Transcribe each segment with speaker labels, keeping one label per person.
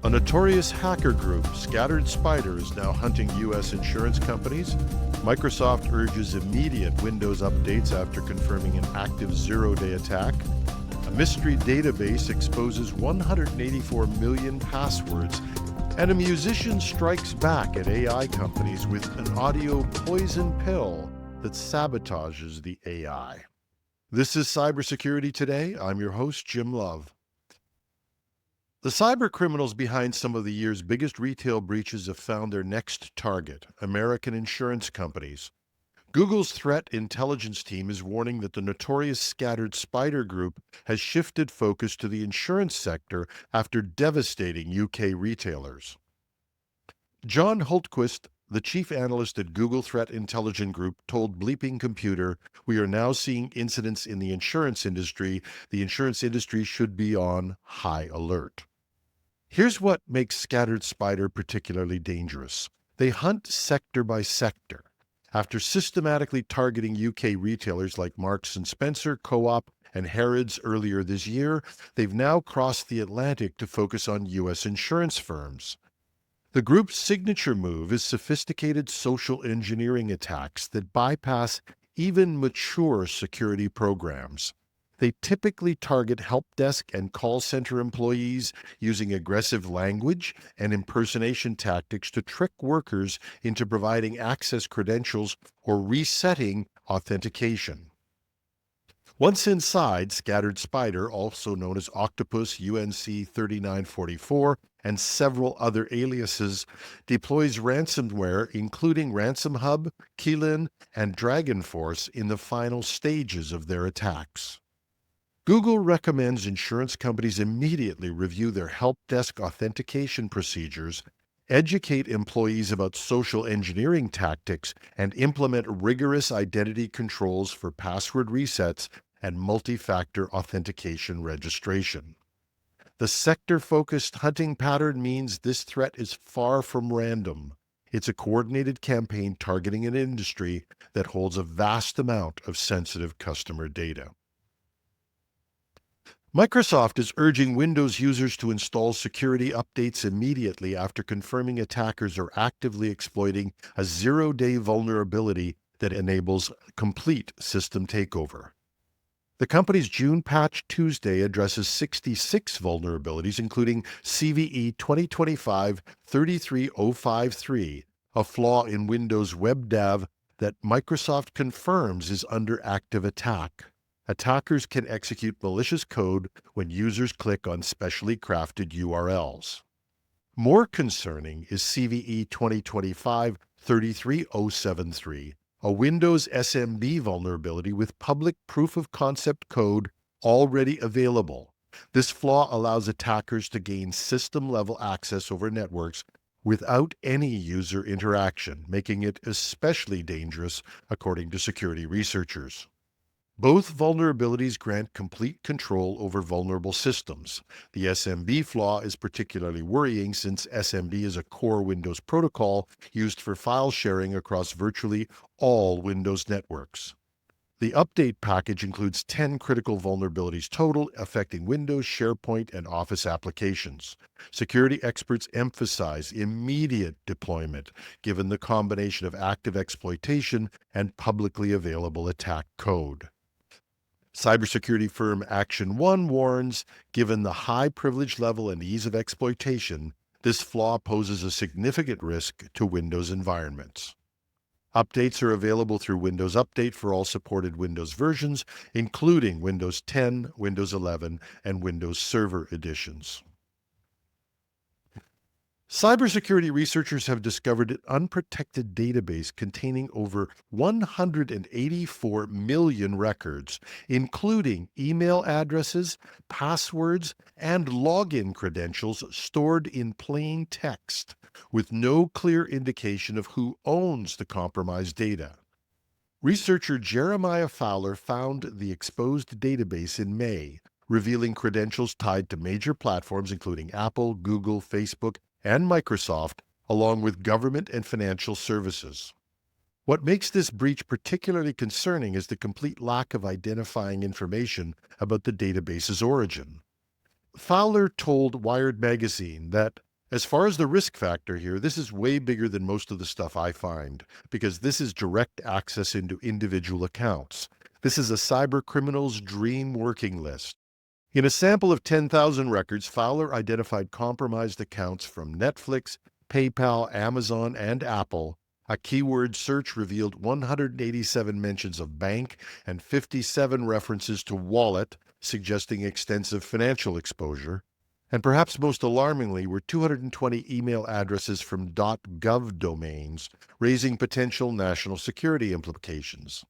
Speaker 1: A notorious hacker group, Scattered Spider, is now hunting U.S. insurance companies. Microsoft urges immediate Windows updates after confirming an active zero-day attack. A mystery database exposes 184 million passwords. And a musician strikes back at AI companies with an audio poison pill that sabotages the AI. This is Cybersecurity Today. I'm your host, Jim Love. The cyber criminals behind some of the year's biggest retail breaches have found their next target, American insurance companies. Google's threat intelligence team is warning that the notorious Scattered Spider group has shifted focus to the insurance sector after devastating UK retailers. John Hultquist, the chief analyst at Google Threat Intelligence Group, told Bleeping Computer, "We are now seeing incidents in the insurance industry. The insurance industry should be on high alert." Here's what makes Scattered Spider particularly dangerous. They hunt sector by sector. After systematically targeting UK retailers like Marks & Spencer, Co-op, and Harrods earlier this year, they've now crossed the Atlantic to focus on US insurance firms. The group's signature move is sophisticated social engineering attacks that bypass even mature security programs. They typically target help desk and call center employees using aggressive language and impersonation tactics to trick workers into providing access credentials or resetting authentication. Once inside, Scattered Spider, also known as Octopus, UNC 3944, and several other aliases, deploys ransomware including RansomHub, Keylin, and DragonForce in the final stages of their attacks. Google recommends insurance companies immediately review their help desk authentication procedures, educate employees about social engineering tactics, and implement rigorous identity controls for password resets and multi-factor authentication registration. The sector-focused hunting pattern means this threat is far from random. It's a coordinated campaign targeting an industry that holds a vast amount of sensitive customer data. Microsoft is urging Windows users to install security updates immediately after confirming attackers are actively exploiting a zero-day vulnerability that enables complete system takeover. The company's June Patch Tuesday addresses 66 vulnerabilities, including CVE 2025-33053, a flaw in Windows WebDAV that Microsoft confirms is under active attack. Attackers can execute malicious code when users click on specially crafted URLs. More concerning is CVE 2025-33073, a Windows SMB vulnerability with public proof-of-concept code already available. This flaw allows attackers to gain system-level access over networks without any user interaction, making it especially dangerous, according to security researchers. Both vulnerabilities grant complete control over vulnerable systems. The SMB flaw is particularly worrying since SMB is a core Windows protocol used for file sharing across virtually all Windows networks. The update package includes 10 critical vulnerabilities total, affecting Windows, SharePoint, and Office applications. Security experts emphasize immediate deployment, given the combination of active exploitation and publicly available attack code. Cybersecurity firm Action1 warns, given the high privilege level and ease of exploitation, this flaw poses a significant risk to Windows environments. Updates are available through Windows Update for all supported Windows versions, including Windows 10, Windows 11, and Windows Server editions. Cybersecurity researchers have discovered an unprotected database containing over 184 million records, including email addresses, passwords, and login credentials stored in plain text, with no clear indication of who owns the compromised data. Researcher Jeremiah Fowler found the exposed database in May, revealing credentials tied to major platforms including Apple, Google, Facebook, and Microsoft, along with government and financial services. What makes this breach particularly concerning is the complete lack of identifying information about the database's origin. Fowler told Wired magazine that As far as the risk factor here, this is way bigger than most of the stuff I find, because this is direct access into individual accounts. This is a cyber criminal's dream working list. In a sample of 10,000 records, Fowler identified compromised accounts from Netflix, PayPal, Amazon, and Apple. A keyword search revealed 187 mentions of bank and 57 references to wallet, suggesting extensive financial exposure. And perhaps most alarmingly were 220 email addresses from .gov domains, raising potential national security implications.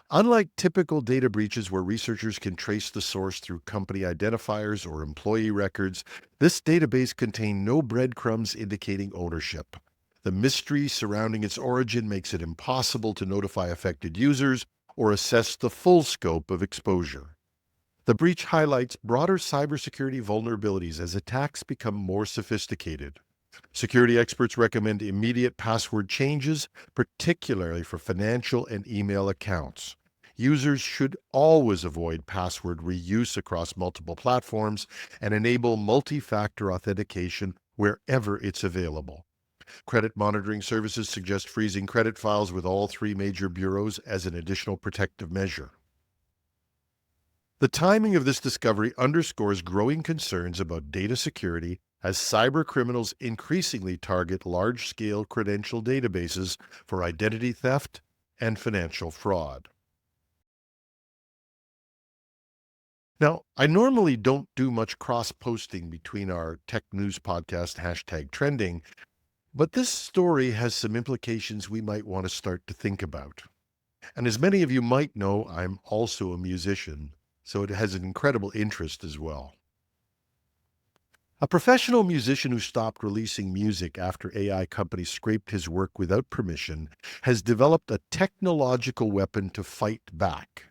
Speaker 1: Unlike typical data breaches where researchers can trace the source through company identifiers or employee records, this database contained no breadcrumbs indicating ownership. The mystery surrounding its origin makes it impossible to notify affected users or assess the full scope of exposure. The breach highlights broader cybersecurity vulnerabilities as attacks become more sophisticated. Security experts recommend immediate password changes, particularly for financial and email accounts. Users should always avoid password reuse across multiple platforms and enable multi-factor authentication wherever it's available. Credit monitoring services suggest freezing credit files with all three major bureaus as an additional protective measure. The timing of this discovery underscores growing concerns about data security as cybercriminals increasingly target large-scale credential databases for identity theft and financial fraud. Now, I normally don't do much cross-posting between our tech news podcast #trending, but this story has some implications we might want to start to think about. And as many of you might know, I'm also a musician, so it has an incredible interest as well. A professional musician who stopped releasing music after AI companies scraped his work without permission has developed a technological weapon to fight back.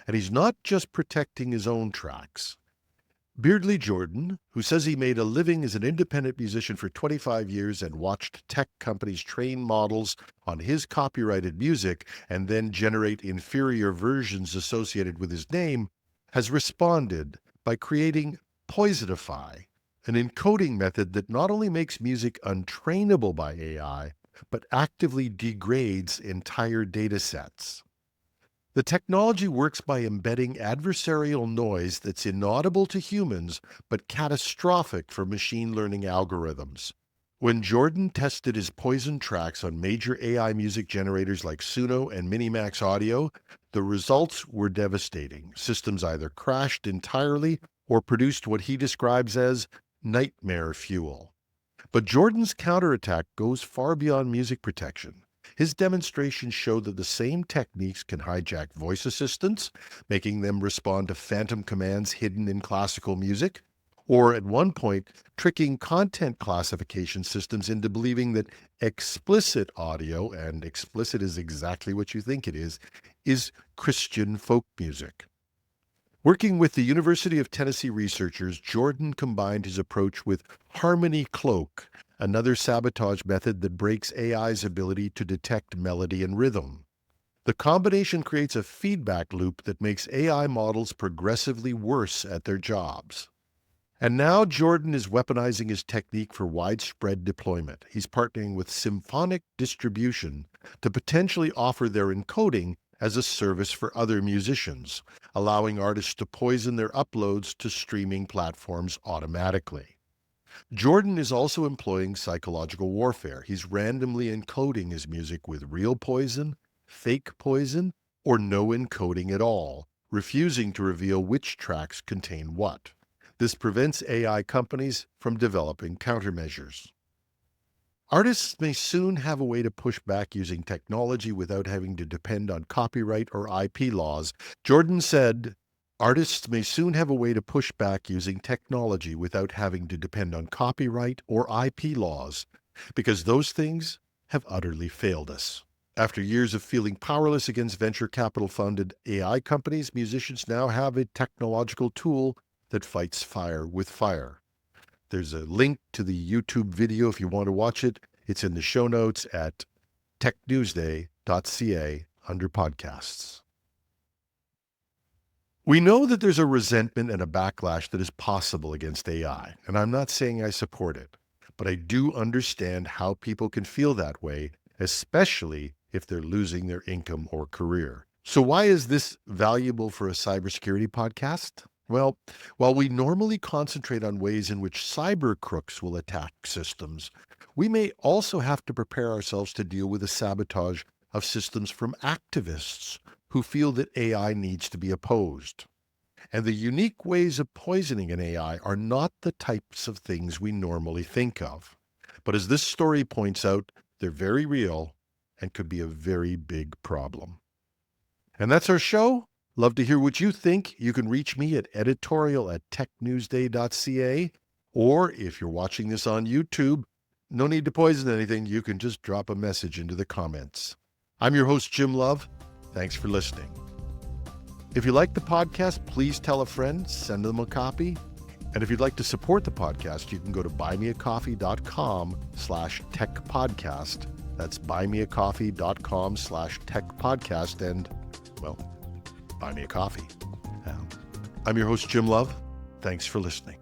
Speaker 1: And he's not just protecting his own tracks. Beardley Jordan, who says he made a living as an independent musician for 25 years and watched tech companies train models on his copyrighted music and then generate inferior versions associated with his name, has responded by creating Poisonify, an encoding method that not only makes music untrainable by AI, but actively degrades entire data sets. The technology works by embedding adversarial noise that's inaudible to humans, but catastrophic for machine learning algorithms. When Jordan tested his Poison tracks on major AI music generators like Suno and Minimax Audio, the results were devastating. Systems either crashed entirely or produced what he describes as nightmare fuel. But Jordan's counterattack goes far beyond music protection. His demonstrations show that the same techniques can hijack voice assistants, making them respond to phantom commands hidden in classical music, or at one point, tricking content classification systems into believing that explicit audio, and explicit is exactly what you think it is Christian folk music. Working with the University of Tennessee researchers, Jordan combined his approach with Harmony Cloak, another sabotage method that breaks AI's ability to detect melody and rhythm. The combination creates a feedback loop that makes AI models progressively worse at their jobs. And now Jordan is weaponizing his technique for widespread deployment. He's partnering with Symphonic Distribution to potentially offer their encoding as a service for other musicians, allowing artists to poison their uploads to streaming platforms automatically. Jordan is also employing psychological warfare. He's randomly encoding his music with real poison, fake poison, or no encoding at all, refusing to reveal which tracks contain what. This prevents AI companies from developing countermeasures. Artists may soon have a way to push back using technology without having to depend on copyright or IP laws. Jordan said, "Artists may soon have a way to push back using technology without having to depend on copyright or IP laws, because those things have utterly failed us." After years of feeling powerless against venture capital-funded AI companies, musicians now have a technological tool that fights fire with fire. There's a link to the YouTube video if you want to watch it. It's in the show notes at technewsday.ca under podcasts. We know that there's a resentment and a backlash that is possible against AI, and I'm not saying I support it. but I do understand how people can feel that way, especially if they're losing their income or career. So why is this valuable for a cybersecurity podcast? Well, while we normally concentrate on ways in which cyber crooks will attack systems, we may also have to prepare ourselves to deal with the sabotage of systems from activists who feel that AI needs to be opposed. And the unique ways of poisoning an AI are not the types of things we normally think of. But as this story points out, they're very real and could be a very big problem. And that's our show. Love to hear what you think. You can reach me at editorial@technewsday.ca. Or if you're watching this on YouTube, no need to poison anything. You can just drop a message into the comments. I'm your host, Jim Love. Thanks for listening. If you like the podcast, please tell a friend, send them a copy. And if you'd like to support the podcast, you can go to buymeacoffee.com/techpodcast. That's buymeacoffee.com/techpodcast. And, well, buy me a coffee. I'm your host, Jim Love. Thanks for listening.